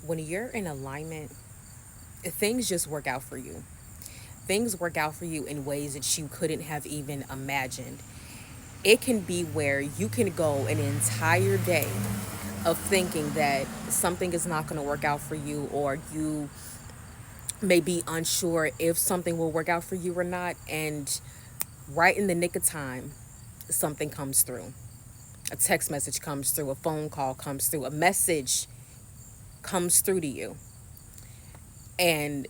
When you're in alignment, things just work out for you. Things work out for you in ways that you couldn't have even imagined. It can be where you can go an entire day of thinking that something is not going to work out for you, or you may be unsure if something will work out for you or not. And right in the nick of time, something comes through. A text message comes through, a phone call comes through, a message comes through to you. And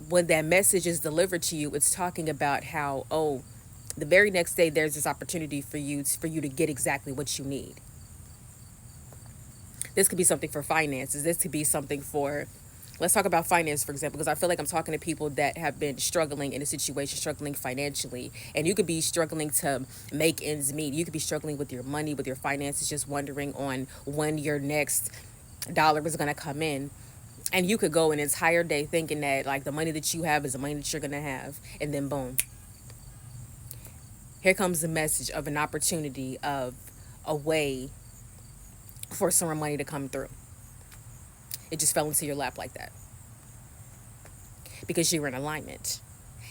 when that message is delivered to you, it's talking about how, oh, the very next day there's this opportunity for you to get exactly what you need. This could be something for finances. This could be something for, let's talk about finance, for example, because I feel like I'm talking to people that have been struggling in a situation, struggling financially. And you could be struggling to make ends meet. You could be struggling with your money, with your finances, just wondering on when your next dollar is going to come in. And you could go an entire day thinking that like the money that you have is the money that you're going to have. And then boom, here comes the message of an opportunity, of a way for some money to come through. It just fell into your lap like that because you were in alignment.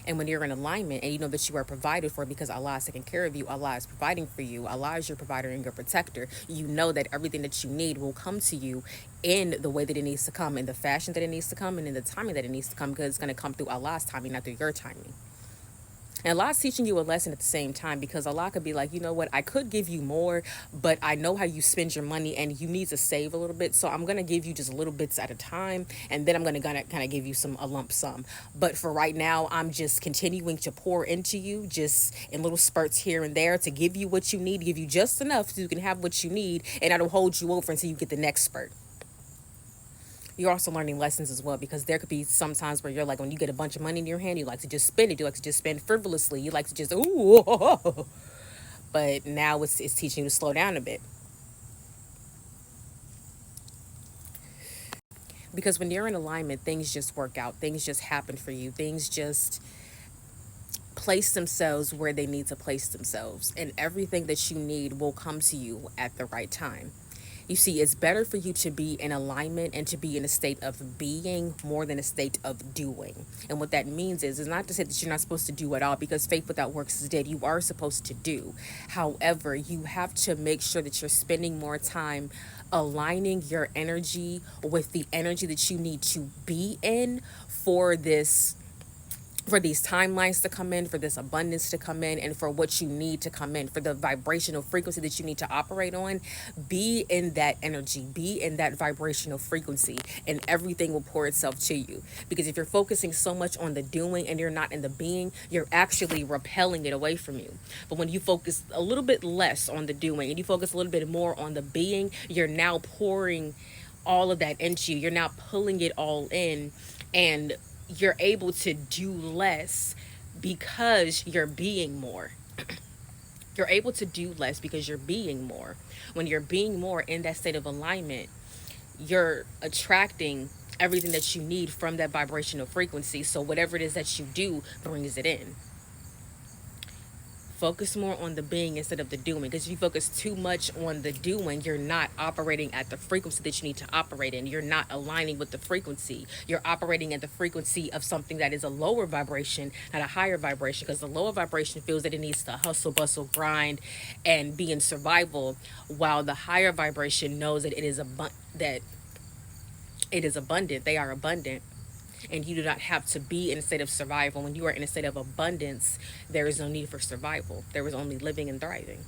And when you're in alignment and you know that you are provided for because Allah is taking care of you, Allah is providing for you, Allah is your provider and your protector, you know that everything that you need will come to you in the way that it needs to come, in the fashion that it needs to come, and in the timing that it needs to come, because it's going to come through Allah's timing, not through your timing. And Allah's teaching you a lesson at the same time, because Allah could be like, you know what, I could give you more, but I know how you spend your money and you need to save a little bit. So I'm going to give you just little bits at a time. And then I'm going to kind of give you a lump sum. But for right now, I'm just continuing to pour into you, just in little spurts here and there, to give you what you need, give you just enough so you can have what you need. And I don't hold you over until you get the next spurt. You're also learning lessons as well, because there could be some times where you're like, when you get a bunch of money in your hand, you like to just spend it. You like to just spend frivolously. You like to just, ooh. But now it's teaching you to slow down a bit. Because when you're in alignment, things just work out. Things just happen for you. Things just place themselves where they need to place themselves. And everything that you need will come to you at the right time. You see, it's better for you to be in alignment and to be in a state of being more than a state of doing. And what that means is not to say that you're not supposed to do at all, because faith without works is dead. You are supposed to do. However, you have to make sure that you're spending more time aligning your energy with the energy that you need to be in for this, for these timelines to come in, for this abundance to come in, and for what you need to come in, for the vibrational frequency that you need to operate on. Be in that energy, be in that vibrational frequency, and everything will pour itself to you. Because if you're focusing so much on the doing and you're not in the being, you're actually repelling it away from you. But when you focus a little bit less on the doing and you focus a little bit more on the being, you're now pouring all of that into you. You're now pulling it all in, and you're able to do less because you're being more. You're able to do less because you're being more. When you're being more in that state of alignment, you're attracting everything that you need from that vibrational frequency. So whatever it is that you do brings it in. Focus more on the being instead of the doing, because if you focus too much on the doing, you're not operating at the frequency that you need to operate in. You're not aligning with the frequency. You're operating at the frequency of something that is a lower vibration, not a higher vibration, because the lower vibration feels that it needs to hustle, bustle, grind, and be in survival, while the higher vibration knows that that it is abundant. They are abundant, and you do not have to be in a state of survival. When you are in a state of abundance, there is no need for survival. There is only living and thriving.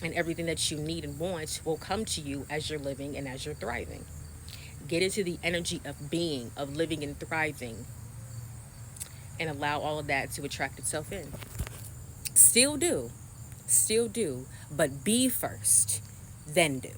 And everything that you need and want will come to you as you're living and as you're thriving. Get into the energy of being, of living and thriving, and allow all of that to attract itself in. Still do, but be first, then do.